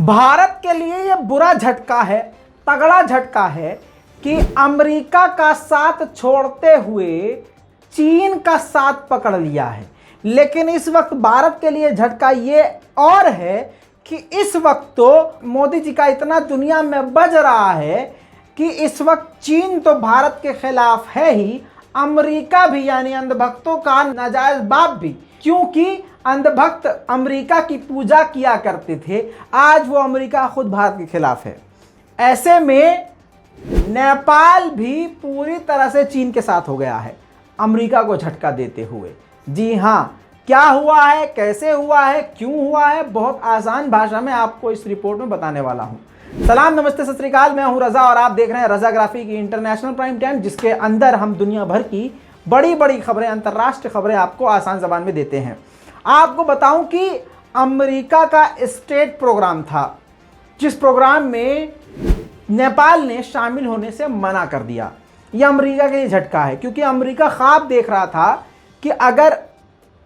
भारत के लिए ये बुरा झटका है, तगड़ा झटका है कि अमेरिका का साथ छोड़ते हुए चीन का साथ पकड़ लिया है। लेकिन इस वक्त भारत के लिए झटका ये और है कि इस वक्त तो मोदी जी का इतना दुनिया में बज रहा है कि इस वक्त चीन तो भारत के खिलाफ है ही, अमेरिका भी यानी अंधभक्तों का नाजायज बाप भी, क्योंकि अंधभक्त अमेरिका की पूजा किया करते थे, आज वो अमेरिका खुद भारत के खिलाफ है। ऐसे में नेपाल भी पूरी तरह से चीन के साथ हो गया है अमेरिका को झटका देते हुए। जी हाँ, क्या हुआ है, कैसे हुआ है, क्यों हुआ है, बहुत आसान भाषा में आपको इस रिपोर्ट में बताने वाला हूँ। सलाम, नमस्ते, सत श्री अकाल। मैं हूँ रजा और आप देख रहे हैं रजाग्राफी की इंटरनेशनल प्राइम टाइम, जिसके अंदर हम दुनिया भर की बड़ी बड़ी खबरें, अंतर्राष्ट्रीय खबरें आपको आसान जबान में देते हैं। आपको बताऊं कि अमेरिका का स्टेट प्रोग्राम था, जिस प्रोग्राम में नेपाल ने शामिल होने से मना कर दिया। यह अमेरिका के लिए झटका है, क्योंकि अमेरिका ख्वाब देख रहा था कि अगर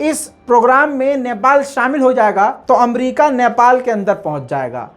इस प्रोग्राम में नेपाल शामिल हो जाएगा तो अमेरिका नेपाल के अंदर पहुंच जाएगा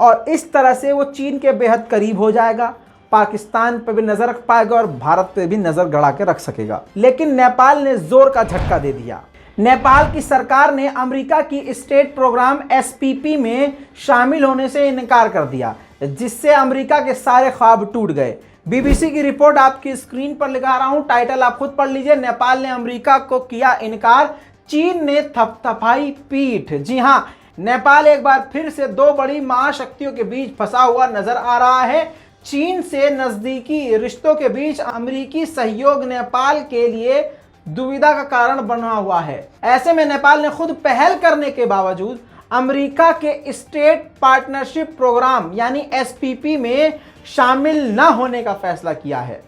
और इस तरह से वो चीन के बेहद करीब हो जाएगा, पाकिस्तान पर भी नज़र रख पाएगा और भारत पर भी नज़र गड़ा के रख सकेगा। लेकिन नेपाल ने जोर का झटका दे दिया। नेपाल की सरकार ने अमेरिका की स्टेट प्रोग्राम एसपीपी में शामिल होने से इनकार कर दिया, जिससे अमेरिका के सारे ख्वाब टूट गए। बीबीसी की रिपोर्ट आपकी स्क्रीन पर लिखा रहा हूं, टाइटल आप खुद पढ़ लीजिए। नेपाल ने अमेरिका को किया इनकार, चीन ने थपथपाई पीठ। जी हां, नेपाल एक बार फिर से दो बड़ी महाशक्तियों के बीच फंसा हुआ नजर आ रहा है। चीन से नजदीकी रिश्तों के बीच अमेरिकी सहयोग नेपाल के लिए दुविधा का कारण बना हुआ है। ऐसे में नेपाल ने खुद पहल करने के बावजूद अमेरिका के स्टेट पार्टनरशिप प्रोग्राम यानी एसपीपी में शामिल न होने का फैसला किया है,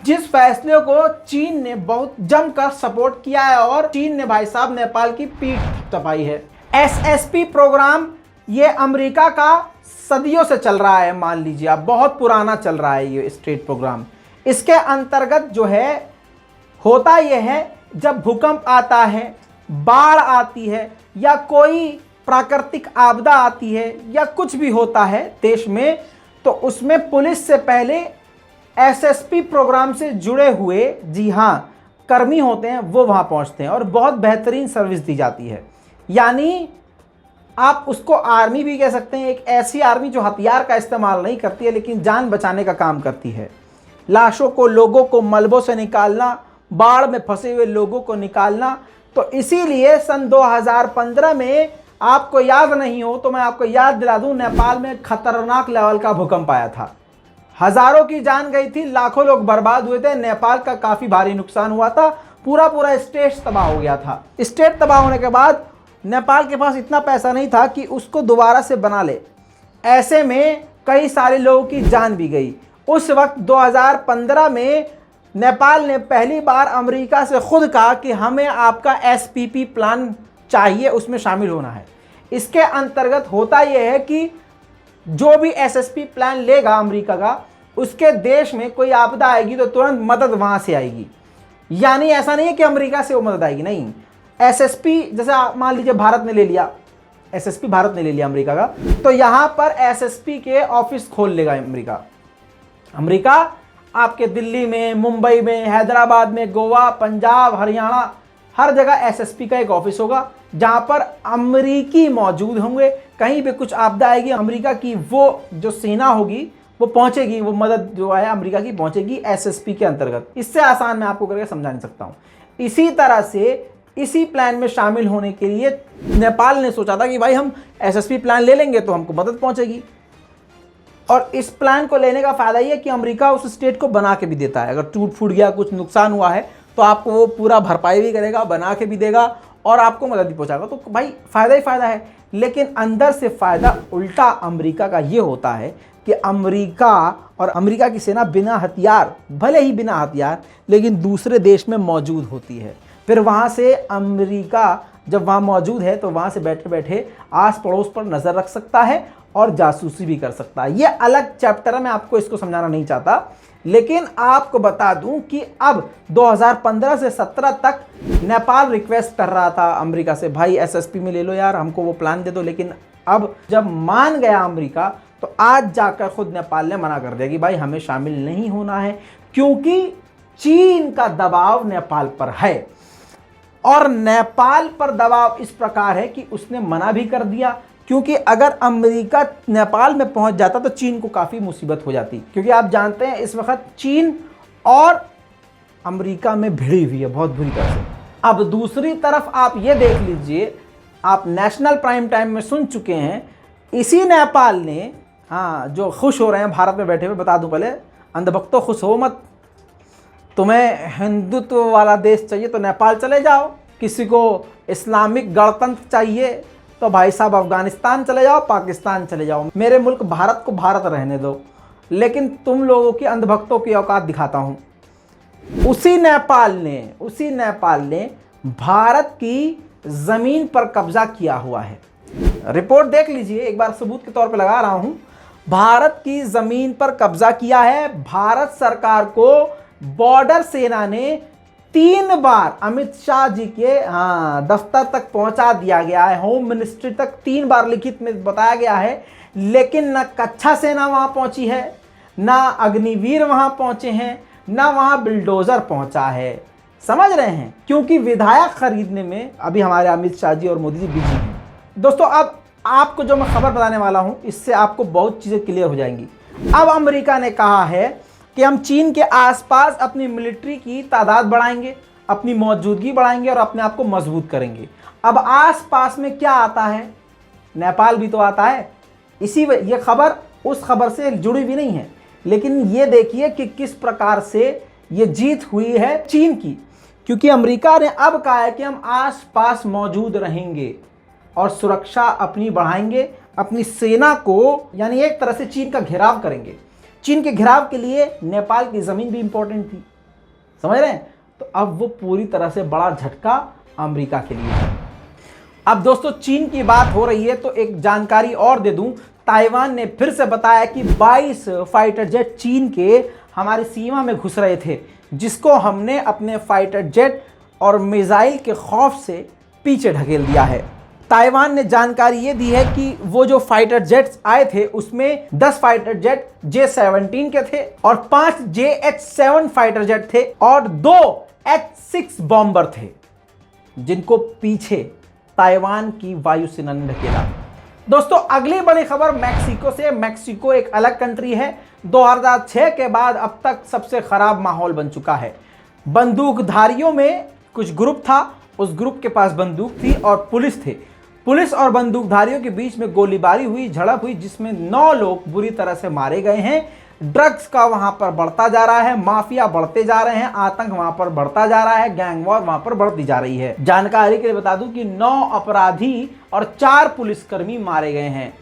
जिस फैसले को चीन ने बहुत जमकर सपोर्ट किया है और चीन ने भाई साहब नेपाल की पीठ थपथपाई है। एसएसपी प्रोग्राम ये अमेरिका का सदियों से चल रहा है, मान लीजिए आप, बहुत पुराना चल रहा है ये स्टेट प्रोग्राम। इसके अंतर्गत जो है होता यह है, जब भूकंप आता है, बाढ़ आती है या कोई प्राकृतिक आपदा आती है या कुछ भी होता है देश में, तो उसमें पुलिस से पहले एसएसपी प्रोग्राम से जुड़े हुए, जी हाँ, कर्मी होते हैं, वो वहाँ पहुँचते हैं और बहुत बेहतरीन सर्विस दी जाती है। यानी आप उसको आर्मी भी कह सकते हैं, एक ऐसी आर्मी जो हथियार का इस्तेमाल नहीं करती है लेकिन जान बचाने का काम करती है। लाशों को, लोगों को मलबों से निकालना, बाढ़ में फंसे हुए लोगों को निकालना। तो इसीलिए सन 2015 में, आपको याद नहीं हो तो मैं आपको याद दिला दूं, नेपाल में खतरनाक लेवल का भूकंप आया था। हजारों की जान गई थी, लाखों लोग बर्बाद हुए थे, नेपाल का काफ़ी भारी नुकसान हुआ था, पूरा स्टेट तबाह हो गया था। स्टेट तबाह होने के बाद नेपाल के पास इतना पैसा नहीं था कि उसको दोबारा से बना ले। ऐसे में कई सारे लोगों की जान भी गई। उस वक्त 2015 में नेपाल ने पहली बार अमेरिका से खुद कहा कि हमें आपका एसपीपी प्लान चाहिए, उसमें शामिल होना है। इसके अंतर्गत होता यह है कि जो भी एसएसपी प्लान लेगा अमेरिका का, उसके देश में कोई आपदा आएगी तो तुरंत मदद वहाँ से आएगी। यानी ऐसा नहीं है कि अमेरिका से वो मदद आएगी, नहीं। एसएसपी जैसे मान लीजिए भारत ने ले लिया, एसएसपी भारत ने ले लिया अमेरिका का, तो यहाँ पर एसएसपी के ऑफिस खोल लेगा अमेरिका। आपके दिल्ली में, मुंबई में, हैदराबाद में, गोवा, पंजाब, हरियाणा, हर जगह एसएसपी का एक ऑफिस होगा जहां पर अमेरिकी मौजूद होंगे। कहीं भी कुछ आपदा आएगी, अमेरिका की वो जो सेना होगी वो पहुंचेगी, वो मदद जो है अमेरिका की पहुंचेगी एसएसपी के अंतर्गत। इससे आसान मैं आपको करके समझा नहीं सकता हूं। इसी तरह से इसी प्लान में शामिल होने के लिए नेपाल ने सोचा था कि भाई हम एसएसपी प्लान ले लेंगे तो हमको मदद पहुंचेगी। और इस प्लान को लेने का फायदा ये है कि अमेरिका उस स्टेट को बना के भी देता है। अगर टूट फूट गया, कुछ नुकसान हुआ है, तो आपको वो पूरा भरपाई भी करेगा, बना के भी देगा और आपको मदद भी पहुंचाएगा। तो भाई फ़ायदा ही फ़ायदा है। लेकिन अंदर से फ़ायदा उल्टा अमेरिका का ये होता है कि अमेरिका और अमेरिका की सेना बिना हथियार, भले ही बिना हथियार, लेकिन दूसरे देश में मौजूद होती है। फिर वहाँ से अमेरिका जब वहाँ मौजूद है तो वहाँ से बैठे बैठे आस पड़ोस पर नज़र रख सकता है और जासूसी भी कर सकता है। ये अलग चैप्टर है, मैं आपको इसको समझाना नहीं चाहता। लेकिन आपको बता दूं कि अब 2015 से 17 तक नेपाल रिक्वेस्ट कर रहा था अमेरिका से, भाई एसएसपी में ले लो यार, हमको वो प्लान दे दो। लेकिन अब जब मान गया अमेरिका तो आज जाकर खुद नेपाल ने मना कर दिया कि भाई हमें शामिल नहीं होना है, क्योंकि चीन का दबाव नेपाल पर है। और नेपाल पर दबाव इस प्रकार है कि उसने मना भी कर दिया, क्योंकि अगर अमेरिका नेपाल में पहुंच जाता तो चीन को काफ़ी मुसीबत हो जाती, क्योंकि आप जानते हैं इस वक्त चीन और अमेरिका में भिड़ी हुई है बहुत बुरी तरह से। अब दूसरी तरफ आप ये देख लीजिए, आप नेशनल प्राइम टाइम में सुन चुके हैं, इसी नेपाल ने, हाँ जो खुश हो रहे हैं भारत में बैठे हुए, बता दूं पहले, अंधभक्तों खुश हो मत, तुम्हें हिंदुत्व वाला देश चाहिए तो नेपाल चले जाओ, किसी को इस्लामिक गणतंत्र चाहिए तो भाई साहब अफगानिस्तान चले जाओ, पाकिस्तान चले जाओ, मेरे मुल्क भारत को भारत रहने दो। लेकिन तुम लोगों की अंधभक्तों की औकात दिखाता हूँ। उसी नेपाल ने भारत की ज़मीन पर कब्जा किया हुआ है। रिपोर्ट देख लीजिए, एक बार सबूत के तौर पे लगा रहा हूं। भारत की ज़मीन पर कब्जा किया है। भारत सरकार को बॉर्डर सेना ने 3 बार अमित शाह जी के दफ्तर तक पहुंचा दिया गया है, होम मिनिस्ट्री तक 3 बार लिखित में बताया गया है, लेकिन न कच्छा सेना वहां पहुंची है, ना अग्निवीर वहां पहुंचे हैं, ना वहां बिल्डोजर पहुंचा है। समझ रहे हैं, क्योंकि विधायक खरीदने में अभी हमारे अमित शाह जी और मोदी जी बिजी हैं। दोस्तों अब आपको जो मैं खबर बताने वाला हूं, इससे आपको बहुत चीज़ें क्लियर हो जाएंगी। अब अमेरिका ने कहा है कि हम चीन के आसपास अपनी मिलिट्री की तादाद बढ़ाएंगे, अपनी मौजूदगी बढ़ाएंगे और अपने आप को मजबूत करेंगे। अब आसपास में क्या आता है? नेपाल भी तो आता है। ये खबर उस खबर से जुड़ी भी नहीं है, लेकिन ये देखिए कि किस प्रकार से ये जीत हुई है चीन की, क्योंकि अमेरिका ने अब कहा है कि हम आसपास मौजूद रहेंगे और सुरक्षा अपनी बढ़ाएंगे, अपनी सेना को, यानी एक तरह से चीन का घेराव करेंगे। चीन के घेराव के लिए नेपाल की ज़मीन भी इंपॉर्टेंट थी, समझ रहे हैं? तो अब वो पूरी तरह से बड़ा झटका अमेरिका के लिए है। अब दोस्तों चीन की बात हो रही है तो एक जानकारी और दे दूं, ताइवान ने फिर से बताया कि 22 फाइटर जेट चीन के हमारी सीमा में घुस रहे थे, जिसको हमने अपने फाइटर जेट और मिसाइल के खौफ से पीछे ढकेल दिया है। ताइवान ने जानकारी ये दी है कि वो जो फाइटर जेट्स आए थे उसमें 10 फाइटर जेट J-17 के थे और 5 JH-7 फाइटर जेट थे और 2 H-6 बॉम्बर थे, जिनको पीछे ताइवान की वायुसेना ने ढकेला। दोस्तों अगली बड़ी खबर मैक्सिको से। मैक्सिको एक अलग कंट्री है। 2006 के बाद अब तक सबसे खराब माहौल बन चुका है। बंदूकधारियों में कुछ ग्रुप था, उस ग्रुप के पास बंदूक थी और पुलिस थे। पुलिस और बंदूकधारियों के बीच में गोलीबारी हुई, झड़प हुई, जिसमें 9 लोग बुरी तरह से मारे गए हैं। ड्रग्स का वहां पर बढ़ता जा रहा है, माफिया बढ़ते जा रहे हैं, आतंक वहां पर बढ़ता जा रहा है, गैंग वॉर वहां पर बढ़ती जा रही है। जानकारी के लिए बता दूं कि 9 अपराधी और 4 पुलिसकर्मी मारे गए हैं,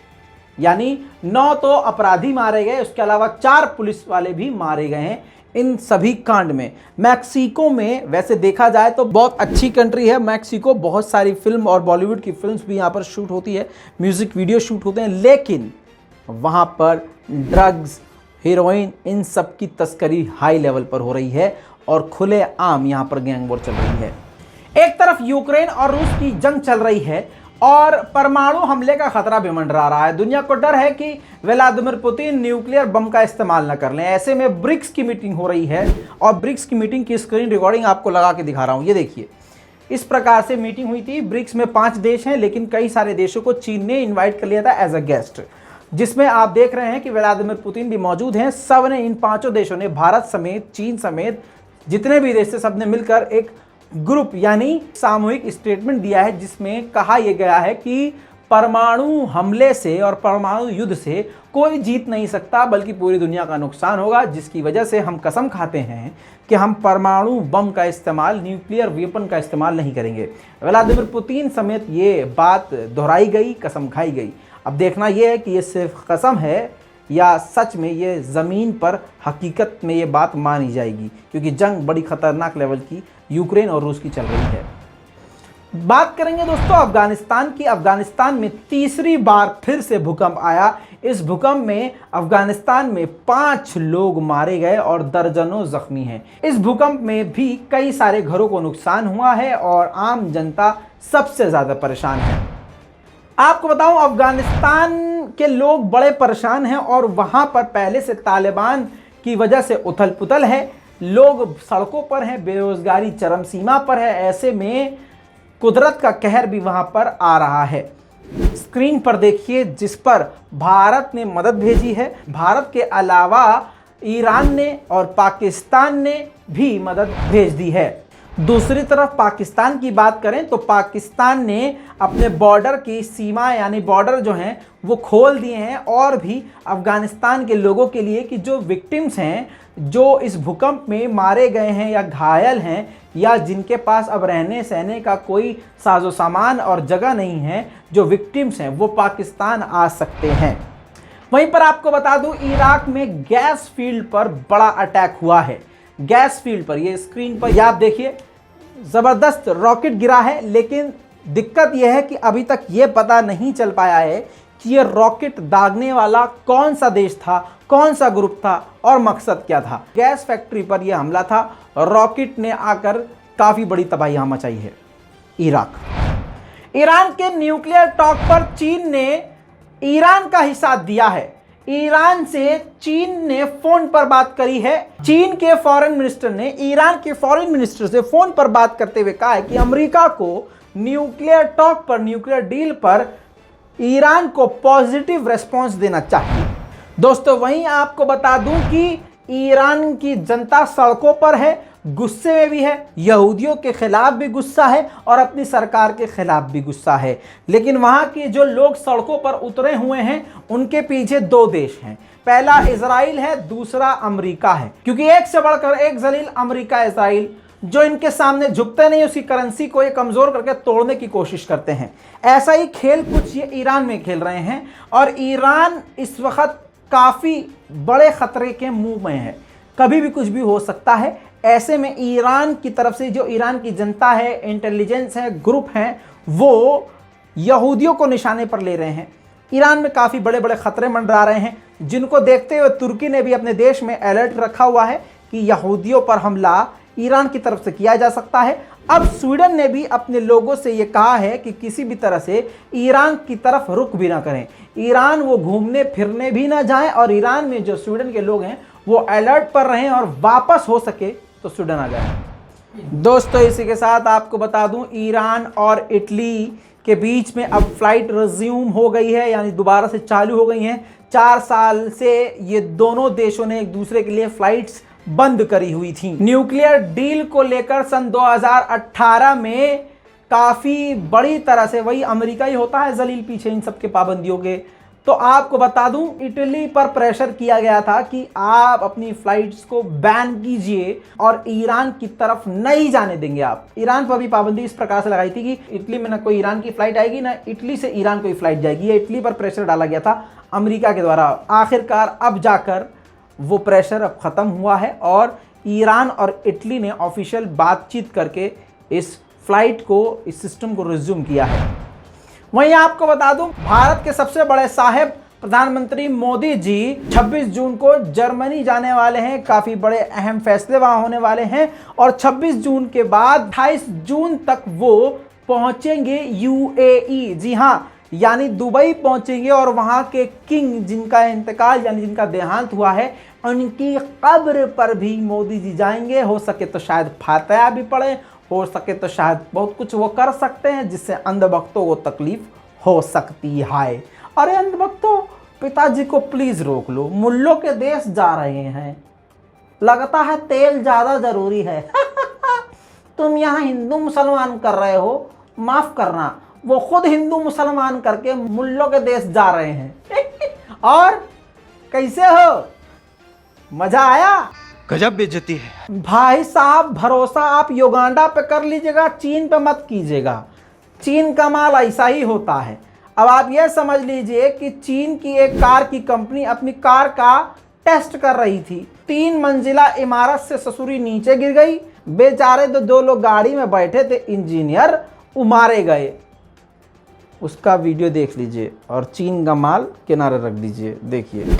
यानी 9 तो अपराधी मारे गए, उसके अलावा 4 पुलिस वाले भी मारे गए हैं इन सभी कांड में। मैक्सिको में वैसे देखा जाए तो बहुत अच्छी कंट्री है मैक्सिको, बहुत सारी फिल्म और बॉलीवुड की फिल्म्स भी यहाँ पर शूट होती है, म्यूजिक वीडियो शूट होते हैं, लेकिन वहाँ पर ड्रग्स, हीरोइन, इन सब की तस्करी हाई लेवल पर हो रही है और खुले आम यहाँ पर गैंग वॉर चल रही है। एक तरफ यूक्रेन और रूस की जंग चल रही है और परमाणु हमले का खतरा भी मंडरा रहा है। दुनिया को डर है कि व्लादिमीर पुतिन न्यूक्लियर बम का इस्तेमाल न कर लें। ऐसे में ब्रिक्स की मीटिंग हो रही है और ब्रिक्स की मीटिंग की स्क्रीन रिकॉर्डिंग आपको लगा के दिखा रहा हूं। ये देखिए, इस प्रकार से मीटिंग हुई थी। ब्रिक्स में 5 देश हैं, लेकिन कई सारे देशों को चीन ने इन्वाइट कर लिया था एज अ गेस्ट, जिसमें आप देख रहे हैं कि व्लादिमीर पुतिन भी मौजूद हैं। सब ने, इन 5 देशों ने, भारत समेत, चीन समेत जितने भी देश थे, सब ने मिलकर एक ग्रुप यानी सामूहिक स्टेटमेंट दिया है, जिसमें कहा यह गया है कि परमाणु हमले से और परमाणु युद्ध से कोई जीत नहीं सकता, बल्कि पूरी दुनिया का नुकसान होगा, जिसकी वजह से हम कसम खाते हैं कि हम परमाणु बम का इस्तेमाल, न्यूक्लियर वेपन का इस्तेमाल नहीं करेंगे। व्लादिमीर पुतिन समेत ये बात दोहराई गई, कसम खाई गई। अब देखना यह है कि ये सिर्फ कसम है या सच में ये ज़मीन पर हकीकत में ये बात मानी जाएगी, क्योंकि जंग बड़ी ख़तरनाक लेवल की यूक्रेन और रूस की चल रही है। बात करेंगे दोस्तों अफगानिस्तान की। अफगानिस्तान में तीसरी बार फिर से भूकंप आया। इस भूकंप में अफगानिस्तान में 5 लोग मारे गए और दर्जनों जख्मी हैं। इस भूकंप में भी कई सारे घरों को नुकसान हुआ है और आम जनता सबसे ज़्यादा परेशान है। आपको बताऊं, अफगानिस्तान के लोग बड़े परेशान हैं और वहां पर पहले से तालिबान की वजह से उथल पुथल है, लोग सड़कों पर हैं, बेरोजगारी चरम सीमा पर है। ऐसे में कुदरत का कहर भी वहां पर आ रहा है। स्क्रीन पर देखिए जिस पर भारत ने मदद भेजी है। भारत के अलावा ईरान ने और पाकिस्तान ने भी मदद भेज दी है। दूसरी तरफ पाकिस्तान की बात करें तो पाकिस्तान ने अपने बॉर्डर की सीमा यानी बॉर्डर जो हैं वो खोल दिए हैं, और भी अफगानिस्तान के लोगों के लिए कि जो विक्टिम्स हैं, जो इस भूकंप में मारे गए हैं या घायल हैं, या जिनके पास अब रहने सहने का कोई साजो सामान और जगह नहीं है, जो विक्टिम्स हैं वो पाकिस्तान आ सकते हैं। वहीं पर आपको बता दूं, इराक में गैस फील्ड पर बड़ा अटैक हुआ है। गैस फील्ड पर, ये स्क्रीन पर आप देखिए, ज़बरदस्त रॉकेट गिरा है, लेकिन दिक्कत यह है कि अभी तक ये पता नहीं चल पाया है कि ये रॉकेट दागने वाला कौन सा देश था, कौन सा ग्रुप था और मकसद क्या था। गैस फैक्ट्री पर यह हमला था, रॉकेट ने आकर काफ़ी बड़ी तबाही मचाई है। ईरान के न्यूक्लियर टॉक पर चीन ने ईरान का ही साथ दिया है। ईरान से चीन ने फोन पर बात करी है। चीन के फॉरेन मिनिस्टर ने ईरान के फॉरेन मिनिस्टर से फोन पर बात करते हुए कहा है कि अमेरिका को न्यूक्लियर टॉक पर, न्यूक्लियर डील पर ईरान को पॉजिटिव रेस्पॉन्स देना चाहिए। दोस्तों, वहीं आपको बता दूं कि ईरान की जनता सड़कों पर है, गुस्से में भी है, यहूदियों के खिलाफ भी गुस्सा है और अपनी सरकार के खिलाफ भी गुस्सा है। लेकिन वहाँ के जो लोग सड़कों पर उतरे हुए हैं उनके पीछे दो देश हैं, पहला इजराइल है, दूसरा अमेरिका है। क्योंकि एक से बढ़कर एक जलील अमेरिका, इजराइल जो इनके सामने झुकते नहीं, उसकी करेंसी को ये कमज़ोर करके तोड़ने की कोशिश करते हैं। ऐसा ही खेल कुछ ये ईरान में खेल रहे हैं और ईरान इस वक्त काफ़ी बड़े ख़तरे के मुंह में है, कभी भी कुछ भी हो सकता है। ऐसे में ईरान की तरफ से जो ईरान की जनता है, इंटेलिजेंस है, ग्रुप हैं, वो यहूदियों को निशाने पर ले रहे हैं। ईरान में काफ़ी बड़े बड़े ख़तरे मंडरा रहे हैं, जिनको देखते हुए तुर्की ने भी अपने देश में अलर्ट रखा हुआ है कि यहूदियों पर हमला ईरान की तरफ से किया जा सकता है। अब स्वीडन ने भी अपने लोगों से ये कहा है कि किसी भी तरह से ईरान की तरफ रुख भी ना करें, ईरान वो घूमने फिरने भी ना जाएं, और ईरान में जो स्वीडन के लोग हैं वो अलर्ट पर रहें और वापस हो सके तो स्वीडन आ जाए। दोस्तों, इसी के साथ आपको बता दूं, ईरान और इटली के बीच में अब फ्लाइट रिज्यूम हो गई है, यानी दोबारा से चालू हो गई हैं। 4 साल से ये दोनों देशों ने एक दूसरे के लिए फ्लाइट्स बंद करी हुई थी। न्यूक्लियर डील को लेकर सन 2018 में काफ़ी बड़ी तरह से, वही अमेरिका ही होता है जलील पीछे इन सब के पाबंदियों के, तो आपको बता दूं इटली पर प्रेशर किया गया था कि आप अपनी फ्लाइट्स को बैन कीजिए और ईरान की तरफ नहीं जाने देंगे आप। ईरान पर भी पाबंदी इस प्रकार से लगाई थी कि इटली में ना कोई ईरान की फ्लाइट आएगी, ना इटली से ईरान कोई फ्लाइट जाएगी। ये इटली पर प्रेशर डाला गया था अमेरिका के द्वारा। आखिरकार अब जाकर वो प्रेशर अब ख़त्म हुआ है और ईरान और इटली ने ऑफिशियल बातचीत करके इस फ्लाइट को, इस सिस्टम को रिज्यूम किया है। वहीं आपको बता दूं, भारत के सबसे बड़े साहेब प्रधानमंत्री मोदी जी 26 जून को जर्मनी जाने वाले हैं। काफ़ी बड़े अहम फैसले वहाँ होने वाले हैं और 26 जून के बाद 28 जून तक वो पहुँचेंगे यूएई। जी हाँ, यानी दुबई पहुँचेंगे और वहाँ के किंग जिनका इंतकाल यानी जिनका देहांत हुआ है, उनकी कब्र पर भी मोदी जी जाएंगे। हो सके तो शायद फातिहा भी पढ़े, हो सके तो शायद बहुत कुछ वो कर सकते हैं जिससे अंधभक्तों को तकलीफ हो सकती है। अरे अंधभक्तों, पिताजी को प्लीज रोक लो, मुल्लों के देश जा रहे हैं, लगता है तेल ज्यादा जरूरी है। तुम यहाँ हिंदू मुसलमान कर रहे हो, माफ करना, वो खुद हिंदू मुसलमान करके मुल्लों के देश जा रहे हैं। और कैसे हो, मजा आया? गजब बेइज्जती है भाई साहब। भरोसा आप युगांडा पे कर लीजिएगा, चीन पे मत कीजिएगा। चीन का माल ऐसा ही होता है। अब आप ये समझ लीजिए कि चीन की एक कार की कंपनी अपनी कार का टेस्ट कर रही थी, 3 मंजिला इमारत से ससुरी नीचे गिर गई। बेचारे तो 2 लोग गाड़ी में बैठे थे, इंजीनियर, मारे गए। उसका वीडियो देख लीजिए और चीन का माल किनारे रख दीजिए, देखिए।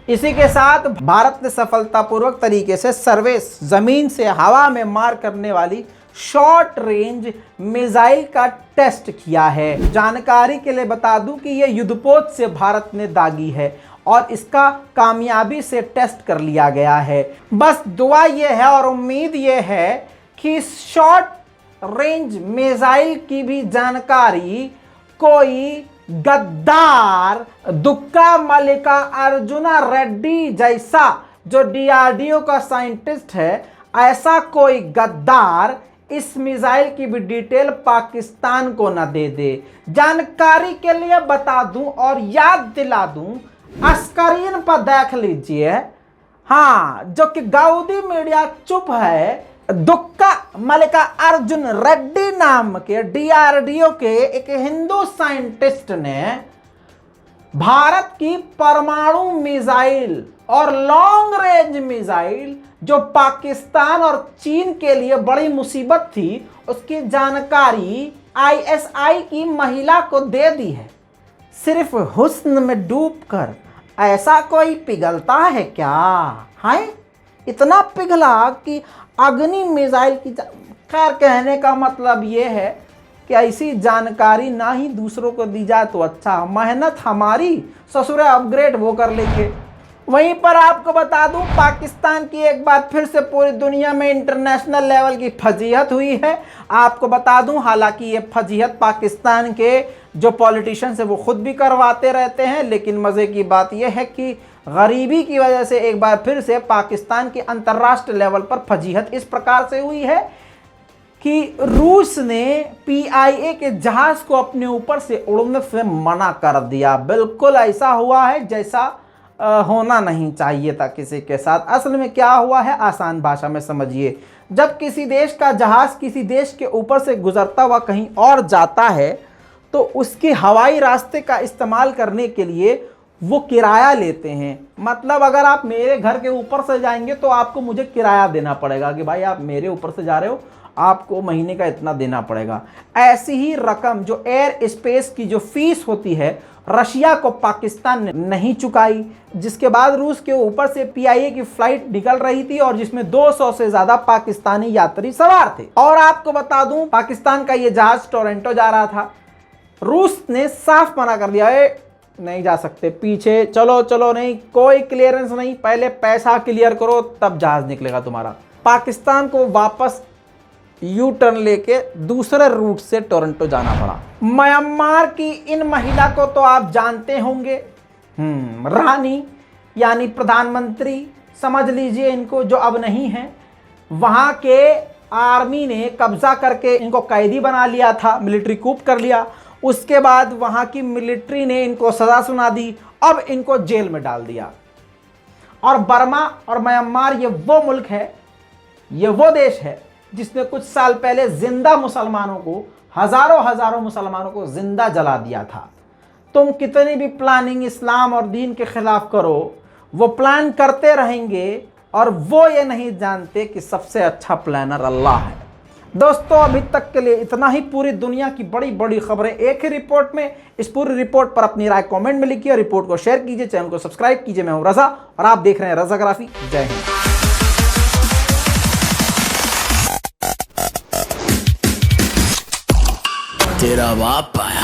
इसी के साथ भारत ने सफलतापूर्वक तरीके से सर्वेस जमीन से हवा में मार करने वाली शॉर्ट रेंज मिसाइल का टेस्ट किया है। जानकारी के लिए बता दूं कि यह युद्धपोत से भारत ने दागी है और इसका कामयाबी से टेस्ट कर लिया गया है। बस दुआ यह है और उम्मीद यह है कि शॉर्ट रेंज मिसाइल की भी जानकारी कोई गद्दार दुक्का मल्लिका अर्जुना रेड्डी जैसा जो डीआरडीओ का साइंटिस्ट है, ऐसा कोई गद्दार इस मिसाइल की भी डिटेल पाकिस्तान को न दे दे। जानकारी के लिए बता दूं और याद दिला दूं, स्क्रीन पर देख लीजिए, हाँ, जो कि गाउदी मीडिया चुप है, दुक्का मल्लिका अर्जुन रेड्डी नाम के डीआरडीओ के एक हिंदू साइंटिस्ट ने भारत की परमाणु मिसाइल और लॉन्ग रेंज मिसाइल जो पाकिस्तान और चीन के लिए बड़ी मुसीबत थी, उसकी जानकारी आईएसआई की महिला को दे दी है। सिर्फ हुस्न में डूबकर ऐसा कोई पिघलता है क्या? हाय, इतना पिघला कि अग्नि मिसाइल की खैर, कहने का मतलब ये है कि ऐसी जानकारी ना ही दूसरों को दी जाए तो अच्छा। मेहनत हमारी, ससुर अपग्रेड वो कर लेंगे। वहीं पर आपको बता दूं, पाकिस्तान की एक बार फिर से पूरी दुनिया में इंटरनेशनल लेवल की फजीहत हुई है। आपको बता दूं, हालांकि ये फजीहत पाकिस्तान के जो पॉलिटिशियंस है वो खुद भी करवाते रहते हैं, लेकिन मज़े की बात यह है कि गरीबी की वजह से एक बार फिर से पाकिस्तान की अंतर्राष्ट्रीय लेवल पर फजीहत इस प्रकार से हुई है कि रूस ने पीआईए के जहाज को अपने ऊपर से उड़ने से मना कर दिया। बिल्कुल ऐसा हुआ है जैसा होना नहीं चाहिए था किसी के साथ। असल में क्या हुआ है, आसान भाषा में समझिए। जब किसी देश का जहाज किसी देश के ऊपर से गुजरता हुआ कहीं और जाता है तो उसके हवाई रास्ते का इस्तेमाल करने के लिए वो किराया लेते हैं। मतलब अगर आप मेरे घर के ऊपर से जाएंगे तो आपको मुझे किराया देना पड़ेगा कि भाई आप मेरे ऊपर से जा रहे हो, आपको महीने का इतना देना पड़ेगा। ऐसी ही रकम जो एयर स्पेस की जो फीस होती है, रशिया को पाकिस्तान ने नहीं चुकाई, जिसके बाद रूस के ऊपर से पीआईए की फ्लाइट निकल रही थी और जिसमें 200 से ज्यादा पाकिस्तानी यात्री सवार थे। और आपको बता दूं, पाकिस्तान का ये जहाज टोरंटो जा रहा था। रूस ने साफ मना कर दिया, नहीं जा सकते, पीछे चलो चलो, नहीं, कोई क्लियरेंस नहीं, पहले पैसा क्लियर करो तब जहाज निकलेगा तुम्हारा। पाकिस्तान को वापस यू टर्न लेके दूसरे रूट से टोरंटो जाना पड़ा। म्यांमार की इन महिला को तो आप जानते होंगे, रानी यानी प्रधानमंत्री समझ लीजिए इनको, जो अब नहीं है। वहाँ के आर्मी ने कब्जा करके इनको कैदी बना लिया था, मिलिट्री कूप कर लिया। उसके बाद वहाँ की मिलिट्री ने इनको सज़ा सुना दी, अब इनको जेल में डाल दिया। और बर्मा और म्यांमार ये वो मुल्क है, ये वो देश है जिसने कुछ साल पहले जिंदा मुसलमानों को, हजारों मुसलमानों को जिंदा जला दिया था। तुम कितनी भी प्लानिंग इस्लाम और दीन के खिलाफ करो, वो प्लान करते रहेंगे और वो ये नहीं जानते कि सबसे अच्छा प्लानर अल्लाह है। दोस्तों, अभी तक के लिए इतना ही। पूरी दुनिया की बड़ी बड़ी खबरें एक ही रिपोर्ट में। इस पूरी रिपोर्ट पर अपनी राय कमेंट में लिखिए, रिपोर्ट को शेयर कीजिए, चैनल को सब्सक्राइब कीजिए। मैं हूं रजा और आप देख रहे हैं रजाग्राफी। जय हिंद। तेरा बाप आया।